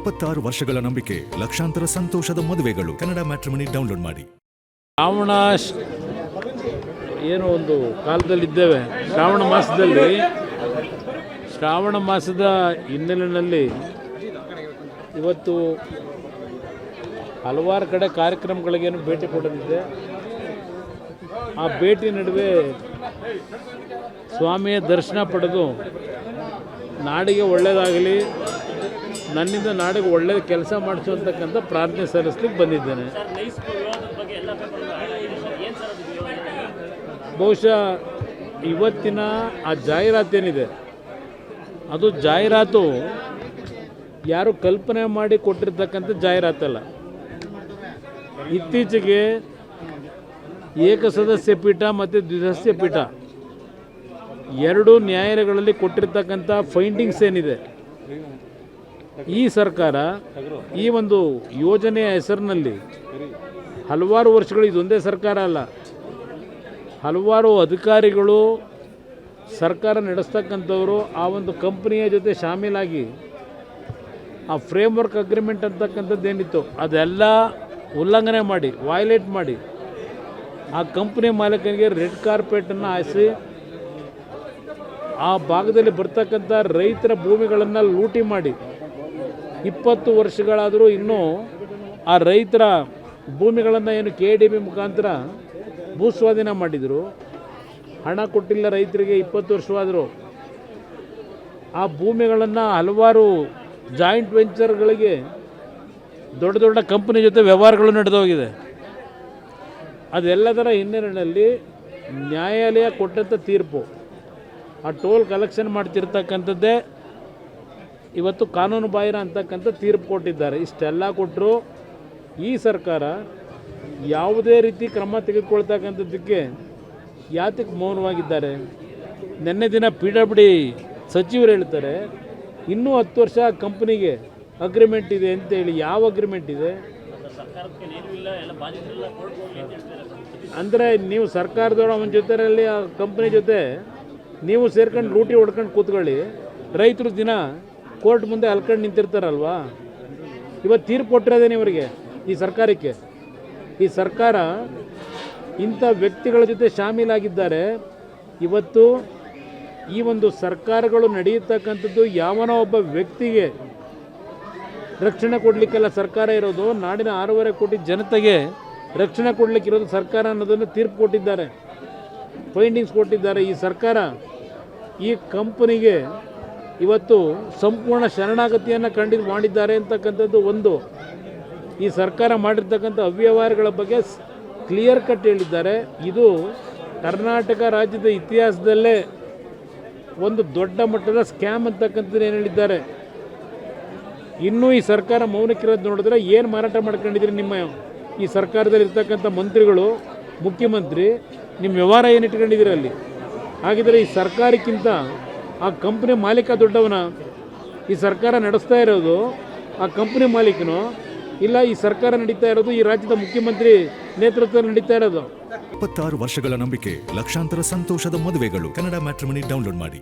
26 ವರ್ಷಗಳ ನಂಬಿಕೆ, ಲಕ್ಷಾಂತರ ಸಂತೋಷದ ಮದುವೆಗಳು. ಕನ್ನಡ ಮ್ಯಾಟ್ರಿಮನಿ ಡೌನ್ಲೋಡ್ ಮಾಡಿ. ಶ್ರಾವಣ ಏನೋ ಒಂದು ಕಾಲದಲ್ಲಿದ್ದೇವೆ. ಶ್ರಾವಣ ಮಾಸದ ಹಿನ್ನೆಲೆಯಲ್ಲಿ ಇವತ್ತು ಹಲವಾರು ಕಡೆ ಕಾರ್ಯಕ್ರಮಗಳಿಗೇನು ಭೇಟಿ ಕೊಡಲಿದೆ. ಆ ಭೇಟಿ ನಡುವೆ ಸ್ವಾಮಿಯ ದರ್ಶನ ಪಡೆದು ನಾಡಿಗೆ ಒಳ್ಳೆಯದಾಗಲಿ, ನನ್ನಿಂದ ನಾಡಿಗೆ ಒಳ್ಳೆಯ ಕೆಲಸ ಮಾಡಿಸುವಂತಕ್ಕಂಥ ಪ್ರಾರ್ಥನೆ ಸಲ್ಲಿಸ್ಲಿಕ್ಕೆ ಬಂದಿದ್ದೇನೆ. ಬಹುಶಃ ಇವತ್ತಿನ ಆ ಜಾಹೀರಾತೇನಿದೆ, ಅದು ಜಾಹೀರಾತು ಯಾರು ಕಲ್ಪನೆ ಮಾಡಿ ಕೊಟ್ಟಿರ್ತಕ್ಕಂಥ ಜಾಹೀರಾತಲ್ಲ. ಇತ್ತೀಚೆಗೆ ಏಕಸದಸ್ಯ ಪೀಠ ಮತ್ತು ದ್ವಿಸದಸ್ಯ ಪೀಠ ಎರಡೂ ನ್ಯಾಯಾಲಯಗಳಲ್ಲಿ ಕೊಟ್ಟಿರ್ತಕ್ಕಂಥ ಫೈಂಡಿಂಗ್ಸ್ ಏನಿದೆ, ಈ ಸರ್ಕಾರ ಈ ಒಂದು ಯೋಜನೆಯ ಹೆಸರಿನಲ್ಲಿ ಹಲವಾರು ವರ್ಷಗಳು, ಇದೊಂದೇ ಸರ್ಕಾರ ಅಲ್ಲ, ಹಲವಾರು ಅಧಿಕಾರಿಗಳು ಸರ್ಕಾರ ನಡೆಸ್ತಕ್ಕಂಥವರು ಆ ಒಂದು ಕಂಪ್ನಿಯ ಜೊತೆ ಶಾಮೀಲಾಗಿ ಆ ಫ್ರೇಮ್ವರ್ಕ್ ಅಗ್ರಿಮೆಂಟ್ ಅಂತಕ್ಕಂಥದ್ದು ಏನಿತ್ತು ಅದೆಲ್ಲ ಉಲ್ಲಂಘನೆ ಮಾಡಿ, ವೈಲೇಟ್ ಮಾಡಿ, ಆ ಕಂಪ್ನಿ ಮಾಲೀಕನಿಗೆ ರೆಡ್ ಕಾರ್ಪೆಟನ್ನು ಹಾಯಿಸಿ ಆ ಭಾಗದಲ್ಲಿ ಬರ್ತಕ್ಕಂಥ ರೈತರ ಭೂಮಿಗಳನ್ನು ಲೂಟಿ ಮಾಡಿ 20 ವರ್ಷಗಳಾದರೂ ಇನ್ನೂ ಆ ರೈತರ ಭೂಮಿಗಳನ್ನು ಏನು KDB ಮುಖಾಂತರ ಭೂಸ್ವಾಧೀನ ಮಾಡಿದರು. ಹಣ ಕೊಟ್ಟಿಲ್ಲ ರೈತರಿಗೆ 20 ವರ್ಷವಾದರೂ. ಆ ಭೂಮಿಗಳನ್ನು ಹಲವಾರು ಜಾಯಿಂಟ್ ವೆಂಚರ್ಗಳಿಗೆ ದೊಡ್ಡ ದೊಡ್ಡ ಕಂಪನಿ ಜೊತೆ ವ್ಯವಹಾರಗಳು ನಡೆದೋಗಿದೆ. ಅದೆಲ್ಲದರ ಹಿನ್ನೆಲೆಯಲ್ಲಿ ನ್ಯಾಯಾಲಯ ಕೊಟ್ಟಂಥ ತೀರ್ಪು, ಆ ಟೋಲ್ ಕಲೆಕ್ಷನ್ ಮಾಡ್ತಿರ್ತಕ್ಕಂಥದ್ದೇ ಇವತ್ತು ಕಾನೂನು ಬಾಹಿರ ಅಂತಕ್ಕಂಥ ತೀರ್ಪು ಕೊಟ್ಟಿದ್ದಾರೆ. ಇಷ್ಟೆಲ್ಲ ಕೊಟ್ಟರು ಈ ಸರ್ಕಾರ ಯಾವುದೇ ರೀತಿ ಕ್ರಮ ತೆಗೆದುಕೊಳ್ತಕ್ಕಂಥದ್ದಕ್ಕೆ ಯಾತಕ್ಕೆ ಮೌನವಾಗಿದ್ದಾರೆ? ನಿನ್ನೆ ದಿನ PWD ಸಚಿವರು ಹೇಳ್ತಾರೆ ಇನ್ನೂ 10 ವರ್ಷ ಕಂಪ್ನಿಗೆ ಅಗ್ರಿಮೆಂಟ್ ಇದೆ ಅಂತೇಳಿ. ಯಾವ ಅಗ್ರಿಮೆಂಟ್ ಇದೆ ಅಂದರೆ ನೀವು ಸರ್ಕಾರದವರು ಅವನ ಜೊತೆಯಲ್ಲಿ ಆ ಕಂಪ್ನಿ ಜೊತೆ ನೀವು ಸೇರ್ಕೊಂಡು ಲೂಟಿ ಹೊಡ್ಕೊಂಡು ಕೂತ್ಕೊಳ್ಳಿ, ರೈತರು ದಿನ ಕೋರ್ಟ್ ಮುಂದೆ ಅಲ್ಕೊಂಡು ನಿಂತಿರ್ತಾರಲ್ವಾ. ಇವತ್ತು ತೀರ್ಪು ಕೊಟ್ಟಿರೋದೇನೆ ಇವರಿಗೆ, ಈ ಸರ್ಕಾರಕ್ಕೆ. ಈ ಸರ್ಕಾರ ಇಂಥ ವ್ಯಕ್ತಿಗಳ ಜೊತೆ ಶಾಮೀಲಾಗಿದ್ದಾರೆ. ಇವತ್ತು ಈ ಒಂದು ಸರ್ಕಾರಗಳು ನಡೆಯತಕ್ಕಂಥದ್ದು ಯಾವನೋ ಒಬ್ಬ ವ್ಯಕ್ತಿಗೆ ರಕ್ಷಣೆ ಕೊಡಲಿಕ್ಕೆಲ್ಲ ಸರ್ಕಾರ ಇರೋದು, ನಾಡಿನ 6.5 ಕೋಟಿ ಜನತೆಗೆ ರಕ್ಷಣೆ ಕೊಡಲಿಕ್ಕಿರೋದು ಸರ್ಕಾರ ಅನ್ನೋದನ್ನು ತೀರ್ಪು ಕೊಟ್ಟಿದ್ದಾರೆ, ಫೈಂಡಿಂಗ್ಸ್ ಕೊಟ್ಟಿದ್ದಾರೆ. ಈ ಸರ್ಕಾರ ಈ ಕಂಪನಿಗೆ ಇವತ್ತು ಸಂಪೂರ್ಣ ಶರಣಾಗತಿಯನ್ನು ಮಾಡಿದ್ದಾರೆ ಅಂತಕ್ಕಂಥದ್ದು ಒಂದು. ಈ ಸರ್ಕಾರ ಮಾಡಿರ್ತಕ್ಕಂಥ ಅವ್ಯವಹಾರಗಳ ಬಗ್ಗೆ ಕ್ಲಿಯರ್ ಕಟ್ ಹೇಳಿದ್ದಾರೆ. ಇದು ಕರ್ನಾಟಕ ರಾಜ್ಯದ ಇತಿಹಾಸದಲ್ಲೇ ಒಂದು ದೊಡ್ಡ ಮಟ್ಟದ ಸ್ಕ್ಯಾಮ್ ಅಂತಕ್ಕಂಥದ್ದು ಏನು ಹೇಳಿದ್ದಾರೆ. ಇನ್ನೂ ಈ ಸರ್ಕಾರ ಮೌನಕ್ಕಿರೋದು ನೋಡಿದ್ರೆ ಏನು ಮಾರಾಟ ಮಾಡ್ಕೊಂಡಿದ್ದೀರಿ ನಿಮ್ಮ ಈ ಸರ್ಕಾರದಲ್ಲಿ ಇರ್ತಕ್ಕಂಥ ಮಂತ್ರಿಗಳು, ಮುಖ್ಯಮಂತ್ರಿ, ನಿಮ್ಮ ವ್ಯವಹಾರ ಏನು ಇಟ್ಕೊಂಡಿದ್ದೀರಿ ಅಲ್ಲಿ? ಹಾಗಿದ್ರೆ ಈ ಸರ್ಕಾರಕ್ಕಿಂತ ಆ ಕಂಪ್ನಿ ಮಾಲೀಕ ದೊಡ್ಡವನ? ಈ ಸರ್ಕಾರ ನಡೆಸ್ತಾ ಇರೋದು ಆ ಕಂಪ್ನಿ ಮಾಲೀಕನು ಇಲ್ಲ ಈ ಸರ್ಕಾರ ನಡೀತಾ ಇರೋದು ಈ ರಾಜ್ಯದ ಮುಖ್ಯಮಂತ್ರಿ ನೇತೃತ್ವದಲ್ಲಿ ನಡೀತಾ ಇರೋದು? 26 ವರ್ಷಗಳ ನಂಬಿಕೆ, ಲಕ್ಷಾಂತರ ಸಂತೋಷದ ಮದುವೆಗಳು. ಕನ್ನಡ ಮ್ಯಾಟ್ರಿಮನಿ ಡೌನ್ಲೋಡ್ ಮಾಡಿ.